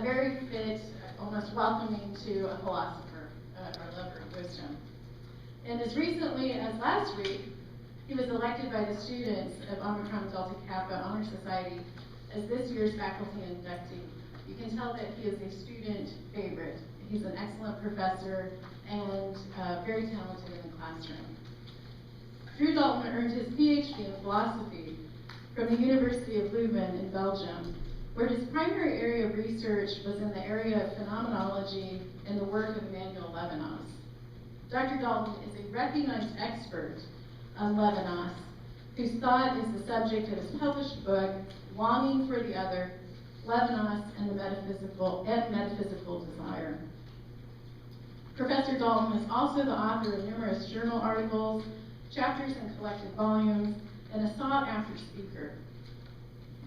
very fit, almost welcoming to a philosopher, or lover of wisdom. And as recently as last week, he was elected by the students of Omicron Delta Kappa Honor Society as this year's faculty inductee. You can tell that he is a student favorite. He's an excellent professor and very talented in the classroom. Drew Dalton earned his PhD in philosophy from the University of Leuven in Belgium, where his primary area of research was in the area of phenomenology and the work of Emmanuel Levinas. Dr. Dalton is a recognized expert on Levinas, whose thought is the subject of his published book, Longing for the Other, Levinas and Metaphysical Desire. Professor Dalton is also the author of numerous journal articles, chapters in collected volumes, and a sought-after speaker.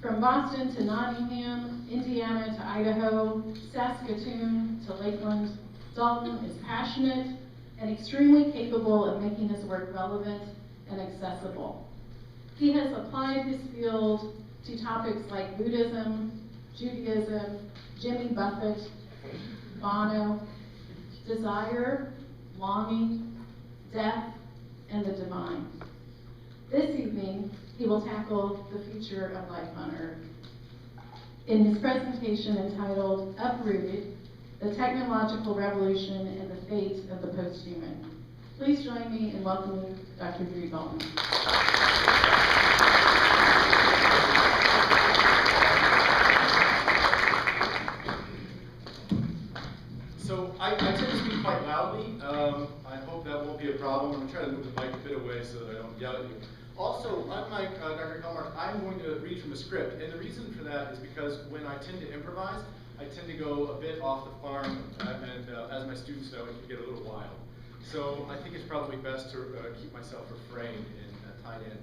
From Boston to Nottingham, Indiana to Idaho, Saskatoon to Lakeland, Dalton is passionate and extremely capable of making his work relevant and accessible. He has applied his field to topics like Buddhism, Judaism, Jimmy Buffett, Bono, desire, longing, death, and the divine. This evening, he will tackle the future of life on Earth. In his presentation entitled Uprooted, the Technological Revolution and the Fate of the Posthuman. Please join me in welcoming Dr. Drew Dalton. So I tend to speak quite loudly. I hope that won't be a problem. I'm going to try to move the mic a bit away so that I don't yell at you. Also, unlike Dr. Kalmark, I'm going to read from a script. And the reason for that is because when I tend to improvise, I tend to go a bit off the farm, and as my students know, it can get a little wild. So I think it's probably best to keep myself refrained and tied in.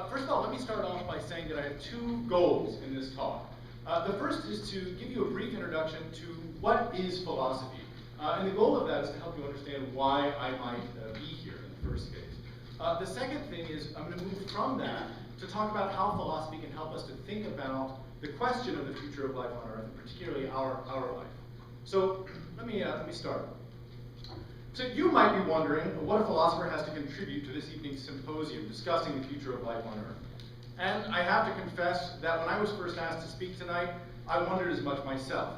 First of all, let me start off by saying that I have two goals in this talk. The first is to give you a brief introduction to what is philosophy. And the goal of that is to help you understand why I might be here in the first case. The second thing is I'm going to move from that to talk about how philosophy can help us to think about the question of the future of life on Earth, and particularly our life. So let me start. So you might be wondering what a philosopher has to contribute to this evening's symposium discussing the future of life on Earth. And I have to confess that when I was first asked to speak tonight, I wondered as much myself.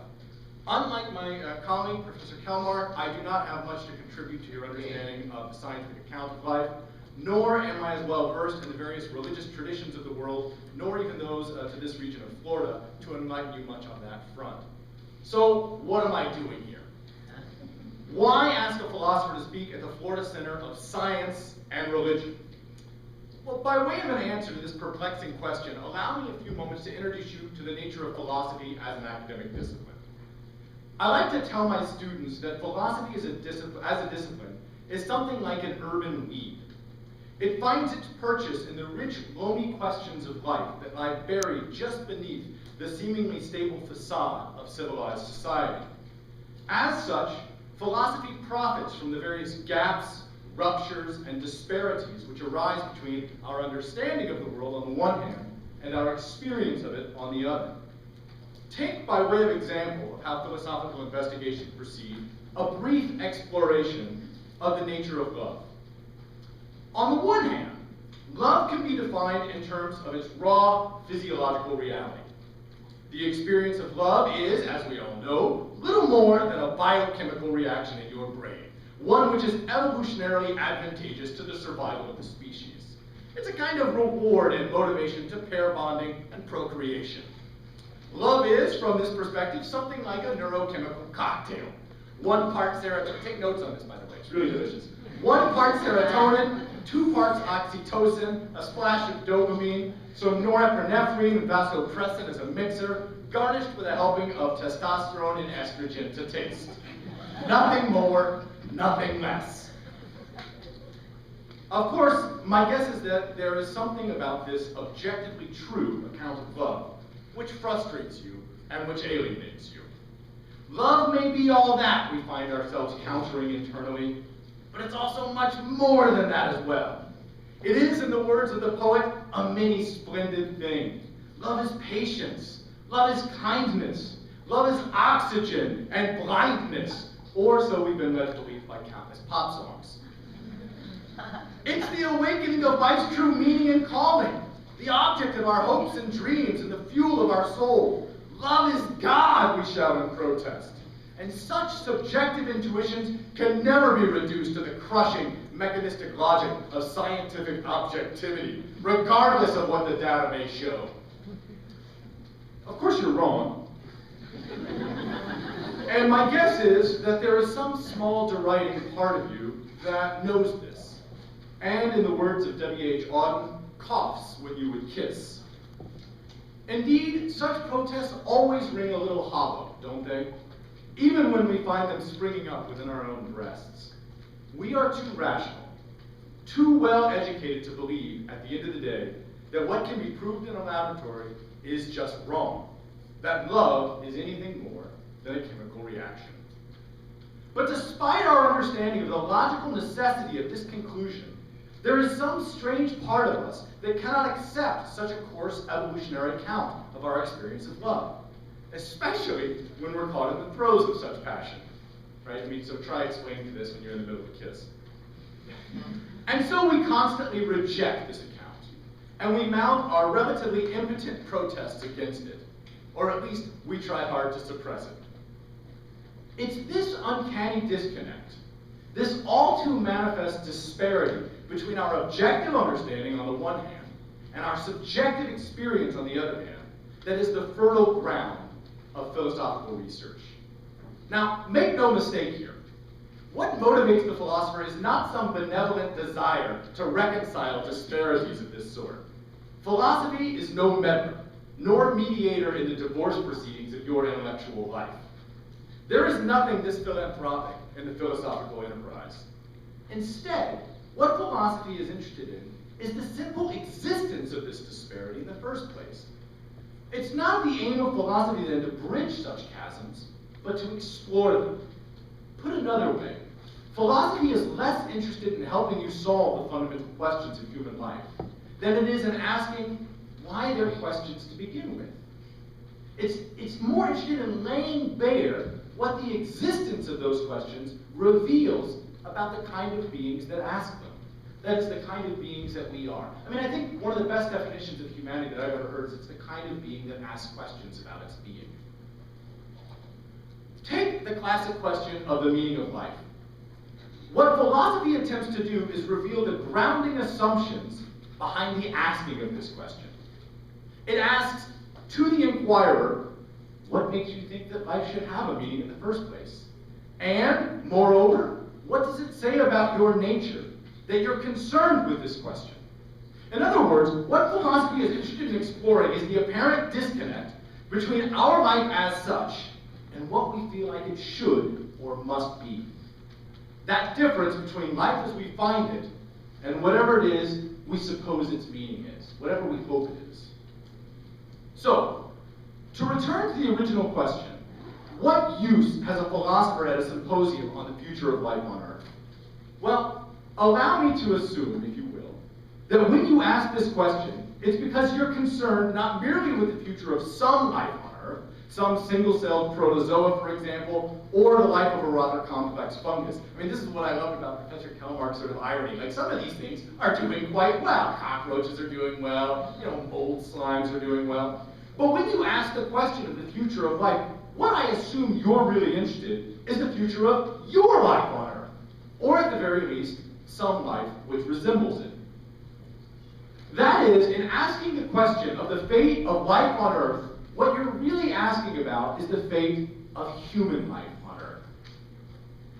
Unlike my colleague, Professor Kalmark, I do not have much to contribute to your understanding of the scientific account of life, nor am I as well versed in the various religious traditions of the world, nor even those to this region of Florida, to enlighten you much on that front. So what am I doing here? Why ask a philosopher to speak at the Florida Center of Science and Religion? Well, by way of an answer to this perplexing question, allow me a few moments to introduce you to the nature of philosophy as an academic discipline. I like to tell my students that philosophy as a discipline is something like an urban weed. It finds its purchase in the rich, loamy questions of life that lie buried just beneath the seemingly stable facade of civilized society. As such, philosophy profits from the various gaps, ruptures, and disparities which arise between our understanding of the world on the one hand and our experience of it on the other. Take, by way of example of how philosophical investigations proceed, a brief exploration of the nature of love. On the one hand, love can be defined in terms of its raw physiological reality. The experience of love is, as we all know, little more than a biochemical reaction in your brain, one which is evolutionarily advantageous to the survival of the species. It's a kind of reward and motivation to pair bonding and procreation. Love is, from this perspective, something like a neurochemical cocktail. 1 part serotonin, take notes on this by the way, it's really delicious. 1 part serotonin, 2 parts oxytocin, a splash of dopamine, some norepinephrine and vasopressin as a mixer, garnished with a helping of testosterone and estrogen to taste. Nothing more, nothing less. Of course, my guess is that there is something about this objectively true account of love which frustrates you and which alienates you. Love may be all that we find ourselves countering internally, but it's also much more than that as well. It is, in the words of the poet, a many splendid thing. Love is patience. Love is kindness. Love is oxygen and blindness, or so we've been led to believe by countless pop songs. It's the awakening of life's true meaning and calling, the object of our hopes and dreams and the fuel of our soul. Love is God, we shout in protest. And such subjective intuitions can never be reduced to the crushing, mechanistic logic of scientific objectivity, regardless of what the data may show. Of course you're wrong. And my guess is that there is some small deriding part of you that knows this. And in the words of W.H. Auden, coughs when you would kiss. Indeed, such protests always ring a little hollow, don't they? Even when we find them springing up within our own breasts. We are too rational, too well educated to believe, at the end of the day, that what can be proved in a laboratory is just wrong, that love is anything more than a chemical reaction. But despite our understanding of the logical necessity of this conclusion, there is some strange part of us that cannot accept such a coarse evolutionary account of our experience of love, especially when we're caught in the throes of such passion. Right? I mean, so try explaining this when you're in the middle of a kiss. And so we constantly reject this account, and we mount our relatively impotent protests against it, or at least we try hard to suppress it. It's this uncanny disconnect, this all too manifest disparity between our objective understanding on the one hand and our subjective experience on the other hand, that is the fertile ground of philosophical research. Now, make no mistake here. What motivates the philosopher is not some benevolent desire to reconcile disparities of this sort. Philosophy is no meddler, nor mediator in the divorce proceedings of your intellectual life. There is nothing this philanthropic in the philosophical enterprise. Instead, what philosophy is interested in is the simple existence of this disparity in the first place. It's not the aim of philosophy then to bridge such chasms, but to explore them. Put another way, philosophy is less interested in helping you solve the fundamental questions of human life than it is in asking why they're questions to begin with. It's more interested in laying bare what the existence of those questions reveals about the kind of beings that ask them. That is the kind of beings that we are. I mean, I think one of the best definitions of humanity that I've ever heard is it's the kind of being that asks questions about its being. Take the classic question of the meaning of life. What philosophy attempts to do is reveal the grounding assumptions behind the asking of this question. It asks to the inquirer, what makes you think that life should have a meaning in the first place? And, moreover, what does it say about your nature that you're concerned with this question? In other words, what philosophy is interested in exploring is the apparent disconnect between our life as such and what we feel like it should or must be. That difference between life as we find it and whatever it is we suppose its meaning is, whatever we hope it is. So, to return to the original question, what use has a philosopher at a symposium on the future of life on Earth? Well, allow me to assume, if you will, that when you ask this question, it's because you're concerned not merely with the future of some life on Earth, some single-celled protozoa, for example, or the life of a rather complex fungus. I mean, this is what I love about Professor Kellmark's sort of irony. Like, some of these things are doing quite well. Cockroaches are doing well, mold slimes are doing well. But when you ask the question of the future of life, what I assume you're really interested in is the future of your life on Earth, or at the very least, some life which resembles it. That is, in asking the question of the fate of life on Earth, what you're really asking about is the fate of human life on Earth.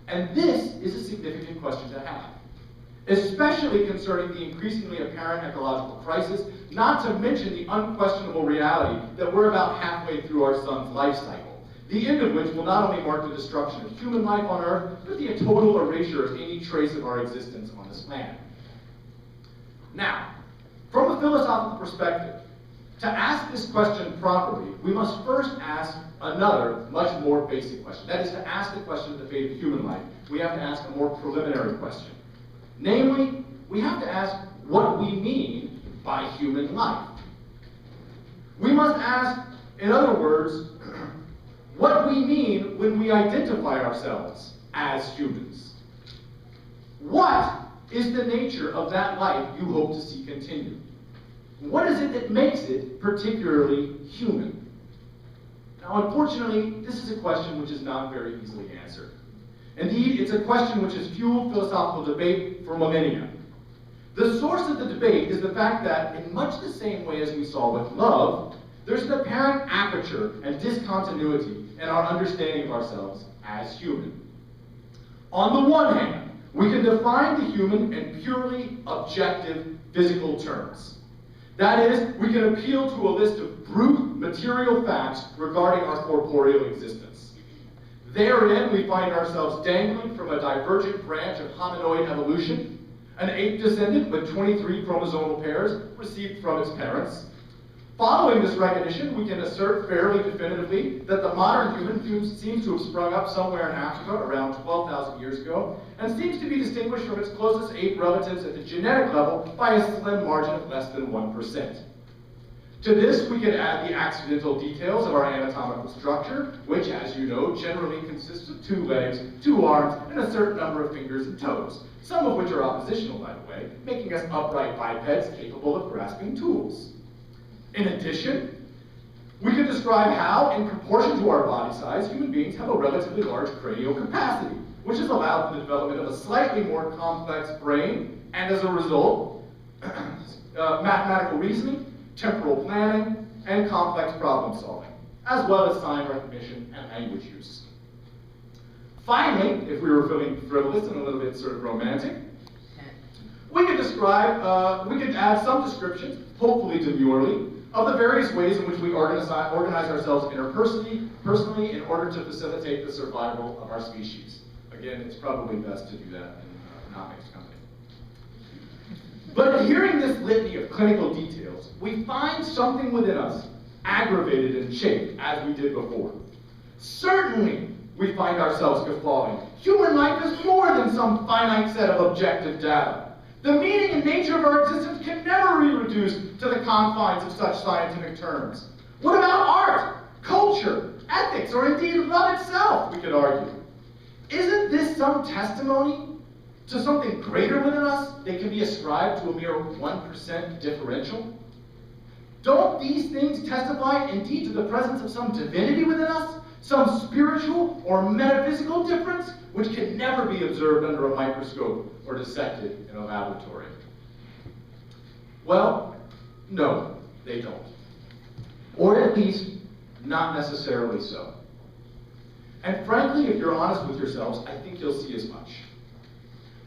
And this is a significant question to have, especially concerning the increasingly apparent ecological crisis, not to mention the unquestionable reality that we're about halfway through our sun's life cycle, the end of which will not only mark the destruction of human life on Earth, but the total erasure of any trace of our existence on this planet. Now, from a philosophical perspective, to ask this question properly, we must first ask another, much more basic question. That is, to ask the question of the fate of human life, we have to ask a more preliminary question. Namely, we have to ask what we mean by human life. We must ask, in other words, what we mean when we identify ourselves as humans. What is the nature of that life you hope to see continue? What is it that makes it particularly human? Now, unfortunately, this is a question which is not very easily answered. Indeed, it's a question which has fueled philosophical debate for millennia. The source of the debate is the fact that, in much the same way as we saw with love, there's an apparent aperture and discontinuity in our understanding of ourselves as human. On the one hand, we can define the human in purely objective physical terms. That is, we can appeal to a list of brute material facts regarding our corporeal existence. Therein, we find ourselves dangling from a divergent branch of hominoid evolution, an ape descendant with 23 chromosomal pairs received from its parents. Following this recognition, we can assert fairly definitively that the modern human seems to have sprung up somewhere in Africa around 12,000 years ago, and seems to be distinguished from its closest ape relatives at the genetic level by a slim margin of less than 1%. To this, we can add the accidental details of our anatomical structure, which, as you know, generally consists of 2 legs, 2 arms, and a certain number of fingers and toes, some of which are oppositional, by the way, making us upright bipeds capable of grasping tools. In addition, we could describe how, in proportion to our body size, human beings have a relatively large cranial capacity, which has allowed for the development of a slightly more complex brain, and as a result, mathematical reasoning, temporal planning, and complex problem solving, as well as sign recognition and language use. Finally, if we were feeling frivolous and a little bit sort of romantic, we could add some descriptions, hopefully demurely, of the various ways in which we organize ourselves interpersonally in order to facilitate the survival of our species. Again, it's probably best to do that in not mixed company. But in hearing this litany of clinical details, we find something within us aggravated and chafed as we did before. Certainly, we find ourselves guffawing. Human life is more than some finite set of objective data. The meaning and nature of our existence can never be reduced to the confines of such scientific terms. What about art, culture, ethics, or indeed love itself, we could argue? Isn't this some testimony to something greater within us that can be ascribed to a mere 1% differential? Don't these things testify indeed to the presence of some divinity within us, some spiritual or metaphysical difference, which can never be observed under a microscope or dissected in a laboratory? Well, no, they don't. Or at least, not necessarily so. And frankly, if you're honest with yourselves, I think you'll see as much.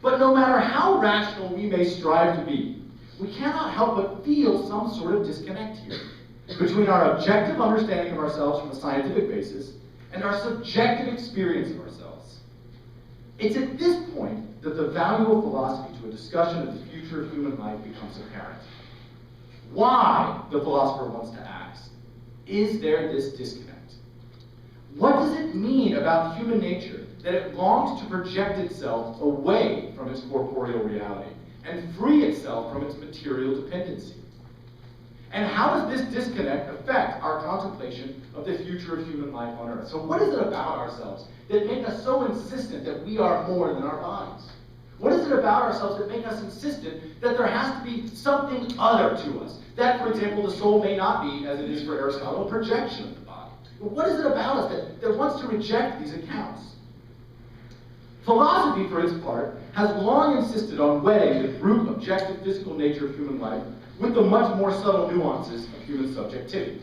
But no matter how rational we may strive to be, we cannot help but feel some sort of disconnect here between our objective understanding of ourselves from a scientific basis and our subjective experience of ourselves. It's at this point that the value of philosophy to a discussion of the future of human life becomes apparent. Why, the philosopher wants to ask, is there this disconnect? What does it mean about human nature that it longs to project itself away from its corporeal reality and free itself from its material dependency? And how does this disconnect affect our contemplation of the future of human life on Earth? So what is it about ourselves that make us so insistent that we are more than our bodies? What is it about ourselves that make us insistent that there has to be something other to us? That, for example, the soul may not be, as it is for Aristotle, a projection of the body. But what is it about us that wants to reject these accounts? Philosophy, for its part, has long insisted on wedding the brute, objective, physical nature of human life with the much more subtle nuances of human subjectivity.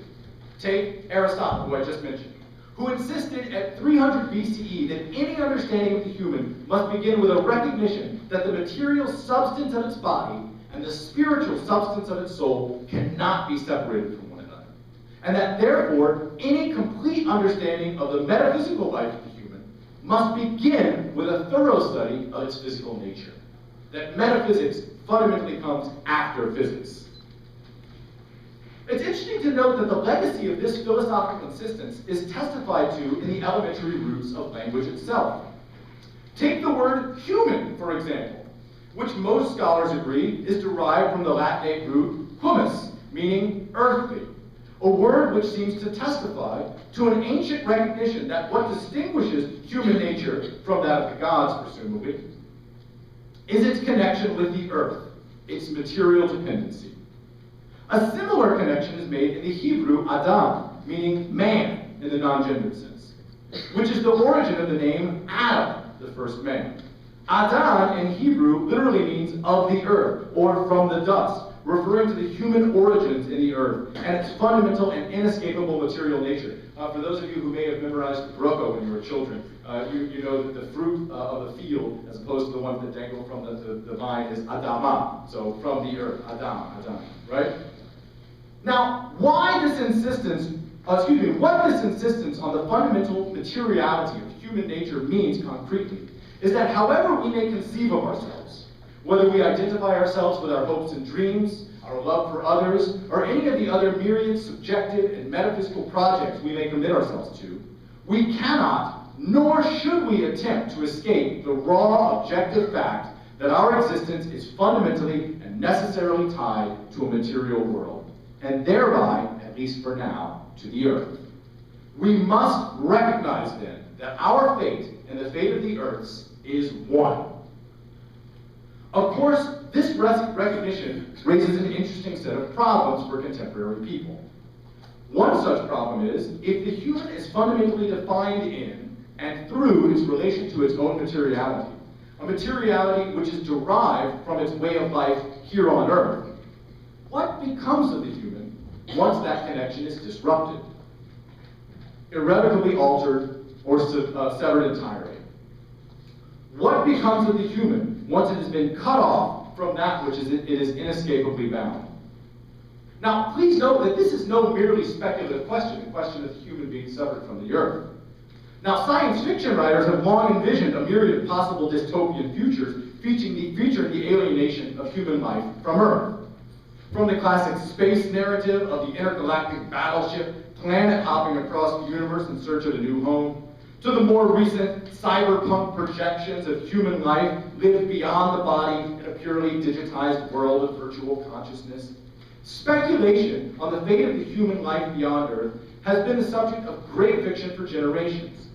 Take Aristotle, who I just mentioned, who insisted at 300 BCE that any understanding of the human must begin with a recognition that the material substance of its body and the spiritual substance of its soul cannot be separated from one another, and that therefore any complete understanding of the metaphysical life of the human must begin with a thorough study of its physical nature, that metaphysics fundamentally comes after physics. It's interesting to note that the legacy of this philosophical insistence is testified to in the elementary roots of language itself. Take the word human, for example, which most scholars agree is derived from the Latinate root humus, meaning earthly. a word which seems to testify to an ancient recognition that what distinguishes human nature from that of the gods, presumably, is its connection with the earth, its material dependency. A similar connection is made in the Hebrew Adam, meaning man in the non-gendered sense, which is the origin of the name Adam, the first man. Adam in Hebrew literally means of the earth, or from the dust, referring to the human origins in the earth and its fundamental and inescapable material nature. For those of you who may have memorized Brooke when you were children, you know that the fruit of the field, as opposed to the ones that dangle from the vine, is Adama. So from the earth, Adam, right? Now, what this insistence on the fundamental materiality of human nature means concretely is that however we may conceive of ourselves, whether we identify ourselves with our hopes and dreams, our love for others, or any of the other myriad subjective and metaphysical projects we may commit ourselves to, we cannot, nor should we attempt to escape the raw objective fact that our existence is fundamentally and necessarily tied to a material world, and thereby, at least for now, to the earth. We must recognize then that our fate and the fate of the earth's is one. Of course, this recognition raises an interesting set of problems for contemporary people. One such problem is, if the human is fundamentally defined in and through its relation to its own materiality, a materiality which is derived from its way of life here on earth, what becomes of the human once that connection is disrupted, irrevocably altered, or severed entirely? What becomes of the human once it has been cut off from that which it is inescapably bound? Now, please note that this is no merely speculative question, the question of the human being severed from the earth. Now, science fiction writers have long envisioned a myriad of possible dystopian futures featuring the alienation of human life from Earth. From the classic space narrative of the intergalactic battleship, planet hopping across the universe in search of a new home, to the more recent cyberpunk projections of human life lived beyond the body in a purely digitized world of virtual consciousness. Speculation on the fate of the human life beyond Earth has been the subject of great fiction for generations.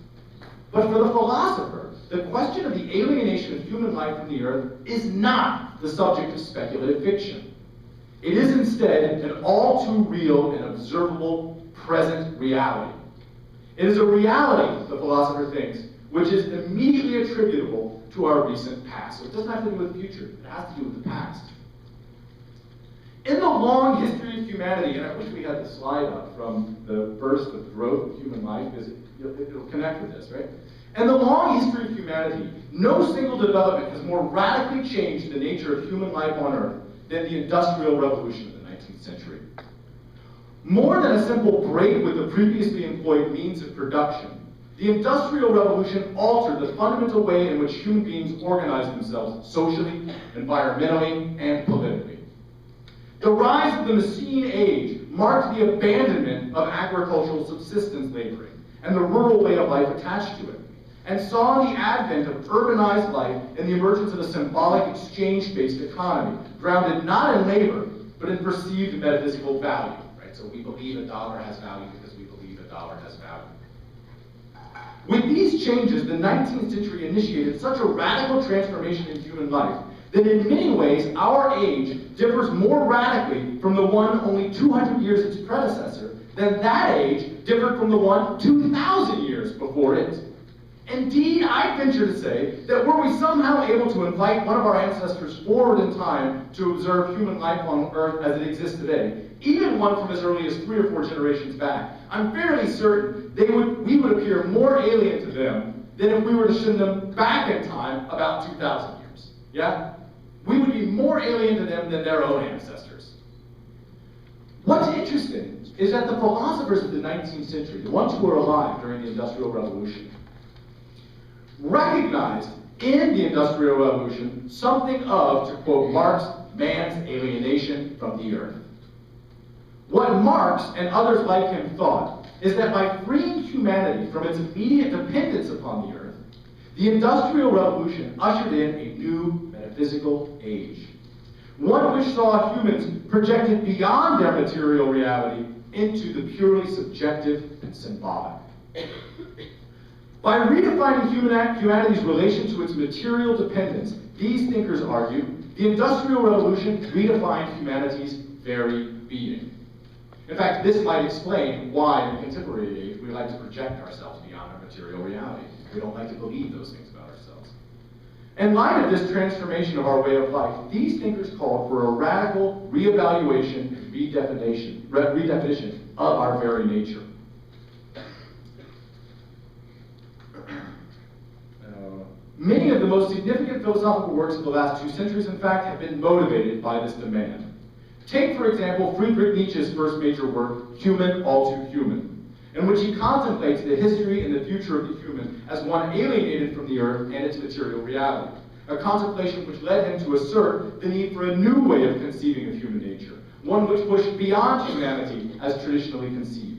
But for the philosopher, the question of the alienation of human life from the Earth is not the subject of speculative fiction. It is instead an all too real and observable present reality. It is a reality, the philosopher thinks, which is immediately attributable to our recent past. So it doesn't have to do with the future, it has to do with the past. In the long history of humanity, and I wish we had the slide up from the burst of growth of human life, because it'll connect with this, right? In the long history of humanity, no single development has more radically changed the nature of human life on Earth than the Industrial Revolution of the 19th century. More than a simple break with the previously employed means of production, the Industrial Revolution altered the fundamental way in which human beings organize themselves socially, environmentally, and politically. The rise of the machine age marked the abandonment of agricultural subsistence laboring and the rural way of life attached to it, and saw the advent of urbanized life and the emergence of a symbolic exchange-based economy, grounded not in labor, but in perceived metaphysical value. So we believe a dollar has value because we believe a dollar has value. With these changes, the 19th century initiated such a radical transformation in human life that in many ways our age differs more radically from the one only 200 years its predecessor than that age differed from the one 2,000 years before it. Indeed, I venture to say that were we somehow able to invite one of our ancestors forward in time to observe human life on Earth as it exists today, even one from as early as 3 or 4 generations back, I'm fairly certain we would appear more alien to them than if we were to send them back in time about 2,000 years. Yeah? We would be more alien to them than their own ancestors. What's interesting is that the philosophers of the 19th century, the ones who were alive during the Industrial Revolution, recognized in the Industrial Revolution something of, to quote Marx, man's alienation from the earth. What Marx and others like him thought is that by freeing humanity from its immediate dependence upon the earth, the Industrial Revolution ushered in a new metaphysical age, one which saw humans projected beyond their material reality into the purely subjective and symbolic. By redefining humanity's relation to its material dependence, these thinkers argue the Industrial Revolution redefined humanity's very being. In fact, this might explain why in the contemporary age we like to project ourselves beyond our material reality. We don't like to believe those things about ourselves. In light of this transformation of our way of life, these thinkers called for a radical reevaluation and redefinition of our very nature. Many of the most significant philosophical works of the last 2 centuries, in fact, have been motivated by this demand. Take, for example, Friedrich Nietzsche's first major work, Human, All Too Human, in which he contemplates the history and the future of the human as one alienated from the earth and its material reality, a contemplation which led him to assert the need for a new way of conceiving of human nature, one which pushed beyond humanity as traditionally conceived.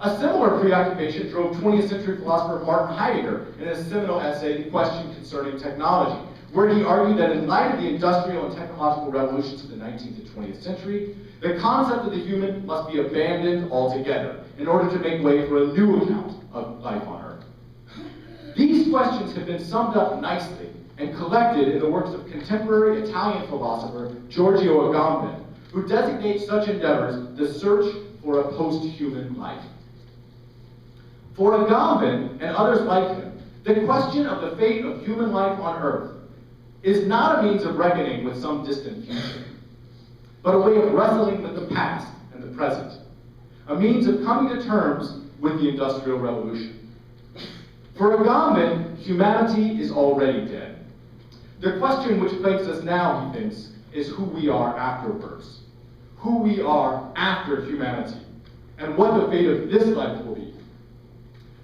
A similar preoccupation drove 20th century philosopher Martin Heidegger in his seminal essay, The Question Concerning Technology, where he argued that in light of the industrial and technological revolutions of the 19th and 20th century, the concept of the human must be abandoned altogether in order to make way for a new account of life on Earth. These questions have been summed up nicely and collected in the works of contemporary Italian philosopher Giorgio Agamben, who designates such endeavors the search for a post-human life. For Agamben and others like him, the question of the fate of human life on Earth is not a means of reckoning with some distant future, but a way of wrestling with the past and the present, a means of coming to terms with the Industrial Revolution. For Agamben, humanity is already dead. The question which plagues us now, he thinks, is who we are afterwards, who we are after humanity, and what the fate of this life will be.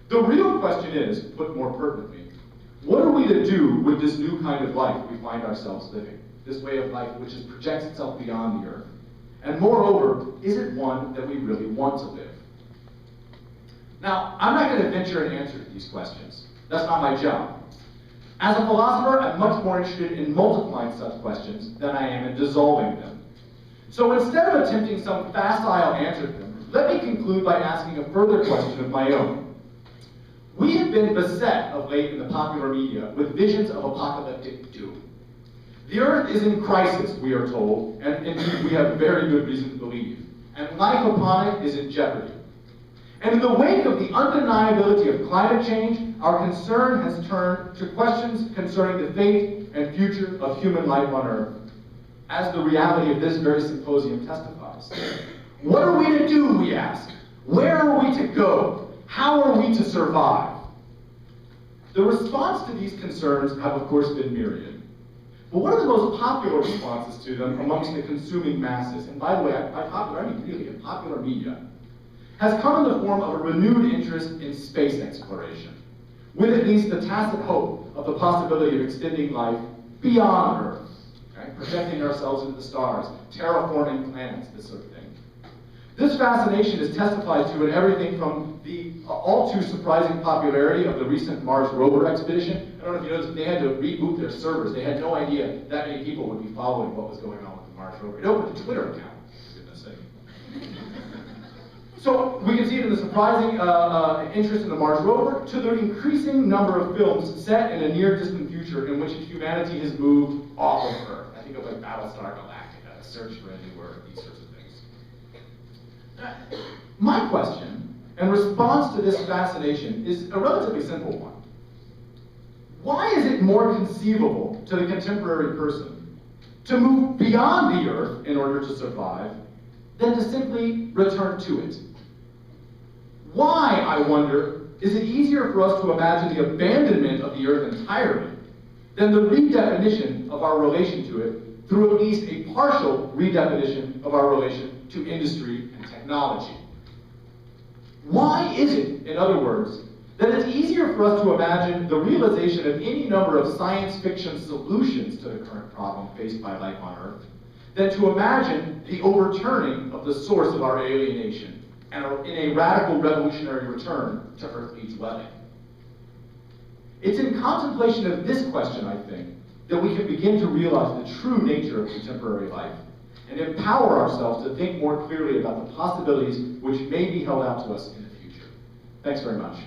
The real question is, put more pertinently, what are we to do with this new kind of life we find ourselves living? This way of life which projects itself beyond the earth. And moreover, is it one that we really want to live? Now, I'm not going to venture an answer to these questions. That's not my job. As a philosopher, I'm much more interested in multiplying such questions than I am in dissolving them. So instead of attempting some facile answer to them, let me conclude by asking a further question of my own. We have been beset of late in the popular media with visions of apocalyptic doom. The earth is in crisis, we are told, and indeed we have very good reason to believe, and life upon it is in jeopardy. And in the wake of the undeniability of climate change, our concern has turned to questions concerning the fate and future of human life on Earth, as the reality of this very symposium testifies. What are we to do, we ask? Where are we to go? How are we to survive? The response to these concerns have, of course, been myriad. But one of the most popular responses to them amongst the consuming masses, and by the way, by popular, I mean really in popular media, has come in the form of a renewed interest in space exploration, with at least the tacit hope of the possibility of extending life beyond Earth, right? Projecting ourselves into the stars, terraforming planets, this sort of thing. This fascination is testified to in everything from the all too surprising popularity of the recent Mars rover expedition. I don't know if you noticed, they had to reboot their servers. They had no idea that many people would be following what was going on with the Mars rover. It opened a Twitter account, for goodness sake. So we can see it in the surprising interest in the Mars rover, to the increasing number of films set in a near distant future in which humanity has moved off of Earth. I think of like Battlestar Galactica, Search for a New Earth, these sorts of things. My question and response to this fascination is a relatively simple one. Why is it more conceivable to the contemporary person to move beyond the Earth in order to survive than to simply return to it? Why, I wonder, is it easier for us to imagine the abandonment of the Earth entirely than the redefinition of our relation to it through at least a partial redefinition of our relation to industry and technology? Why is it, in other words, that it's easier for us to imagine the realization of any number of science fiction solutions to the current problem faced by life on Earth than to imagine the overturning of the source of our alienation and in a radical revolutionary return to earthly dwelling? It's in contemplation of this question, I think, that we can begin to realize the true nature of contemporary life, and empower ourselves to think more clearly about the possibilities which may be held out to us in the future. Thanks very much.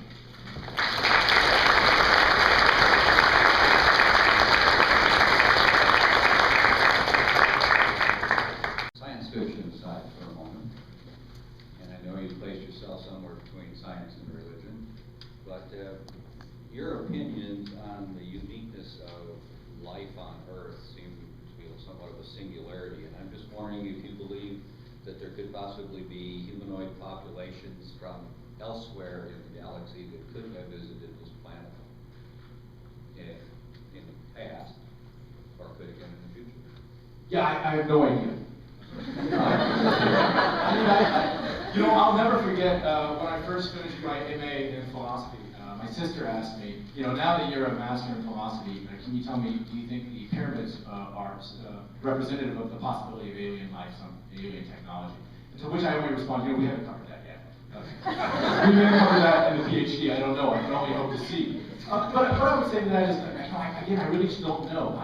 Science fiction aside for a moment, and I know you place yourself somewhere between science and religion, but your opinions on the uniqueness of life on Earth seem to be somewhat of a singularity, and I'm just wondering if you believe that there could possibly be humanoid populations from elsewhere in the galaxy that could have visited this planet in the past, or could again in the future. Yeah, I have no idea. I'll never forget when I first finished my MA in philosophy. My sister asked me, now that you're a master in philosophy, can you tell me, do you think the pyramids are representative of the possibility of alien life, some alien technology? And to which I only respond, we haven't covered that yet. We may cover that in the PhD, I don't know, I can only hope to see. But what I would say to that is, again, I really just don't know.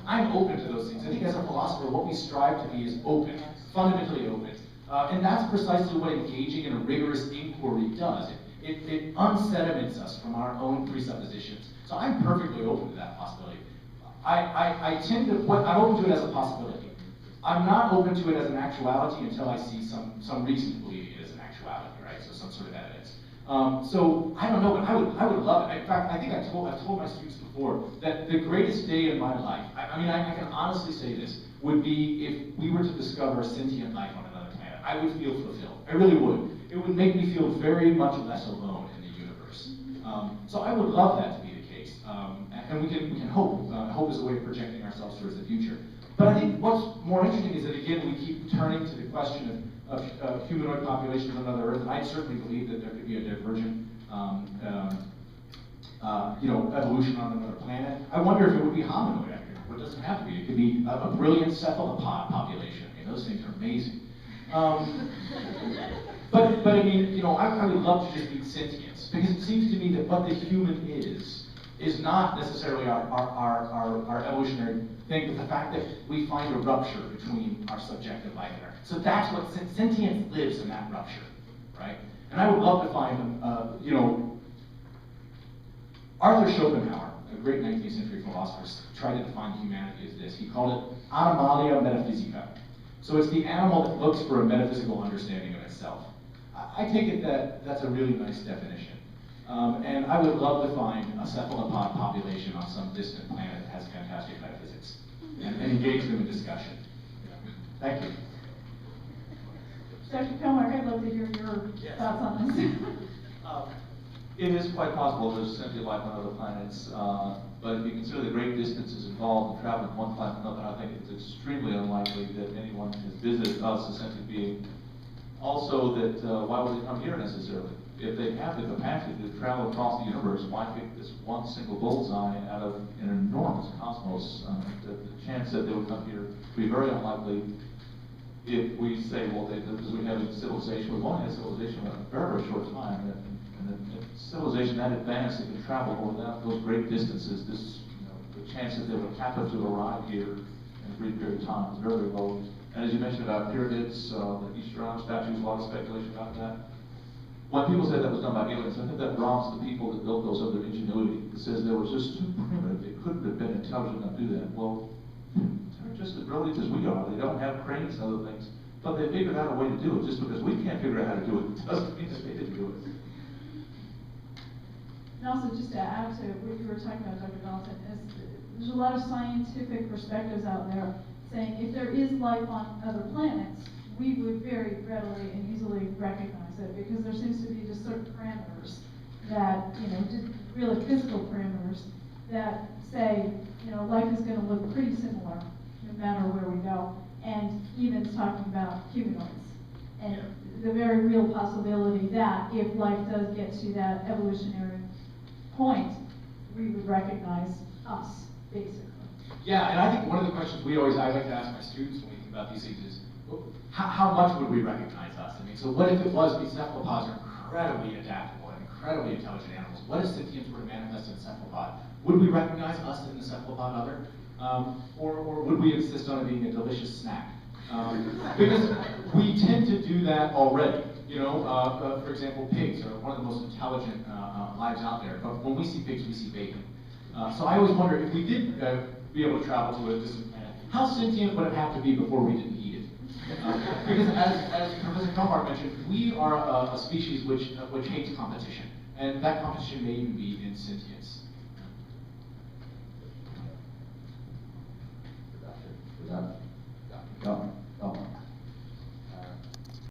I'm open to those things. I think as a philosopher, what we strive to be is open, fundamentally open. And that's precisely what engaging in a rigorous inquiry does. It unsediments us from our own presuppositions. So I'm perfectly open to that possibility. I'm open to it as a possibility. I'm not open to it as an actuality until I see some reason to believe it is an actuality, right? So some sort of evidence. So I don't know, but I would love it. In fact, I think I've told my students before that the greatest day in my life, I can honestly say this, would be if we were to discover sentient life on another planet. I would feel fulfilled. I really would. It would make me feel very much less alone in the universe. So I would love that to be the case. And we can hope. Hope is a way of projecting ourselves towards the future. But I think what's more interesting is that, again, we keep turning to the question of humanoid populations on another Earth. And I certainly believe that there could be a divergent evolution on another planet. I wonder if it would be hominoid. It doesn't have to be. It could be a brilliant cephalopod population. Those things are amazing. But I mean, I would love to just be sentience, because it seems to me that what the human is not necessarily our evolutionary thing, but the fact that we find a rupture between our subjective life and our. So that's what sentience lives in, that rupture, right? And I would love to find, Arthur Schopenhauer, a great 19th century philosopher, tried to define humanity as this. He called it animalia metaphysica. So it's the animal that looks for a metaphysical understanding of itself. I take it that that's a really nice definition. And I would love to find a cephalopod population on some distant planet that has fantastic metaphysics and engage them in discussion. Thank you. Dr. Kilmark, I'd love to hear your thoughts on this. It is quite possible there's sentient life on other planets, but if you consider the great distances involved in traveling from one planet to another, I think it's extremely unlikely that anyone has visited us, a sentient being. Also, that why would they come here necessarily? If they have the capacity to travel across the universe, why pick this one single bullseye out of an enormous cosmos? The chance that they would come here would be very unlikely. If we say, well, because we have a civilization, we've only had civilization for a very, very short time, and a civilization that advanced that can travel over those great distances, the chance that they would happen to arrive here in a brief period of time is very, very low. And as you mentioned about pyramids, the Easter Island statues, a lot of speculation about that. When people say that was done by aliens, I think that robs the people that built those of their ingenuity. It says they were just too primitive. They couldn't have been intelligent enough to do that. Well, they're just as brilliant as we are. They don't have cranes and other things. But they figured out a way to do it. Just because we can't figure out how to do it doesn't mean that they didn't do it. And also, just to add to what you were talking about, Dr. Dalton, there's a lot of scientific perspectives out there saying if there is life on other planets, we would very readily and easily recognize it, because there seems to be just certain parameters that, just really physical parameters that say, life is going to look pretty similar no matter where we go. And even talking about humanoids. And the very real possibility that if life does get to that evolutionary point, we would recognize us, basically. Yeah, and I think one of the questions I like to ask my students when we think about these things is, how much would we recognize us? So what if it was these cephalopods are incredibly adaptable and incredibly intelligent animals? What if sentience were to manifest in a cephalopod? Would we recognize us in the cephalopod other? Or would we insist on it being a delicious snack? Because we tend to do that already. You know, for example, pigs are one of the most intelligent lives out there. But when we see pigs, we see bacon. So I always wonder if we did be able to travel to a distant planet, how sentient would it have to be before we didn't eat it? Because as Professor Kalmar mentioned, we are a species which hates competition, and that competition may even be in sentience.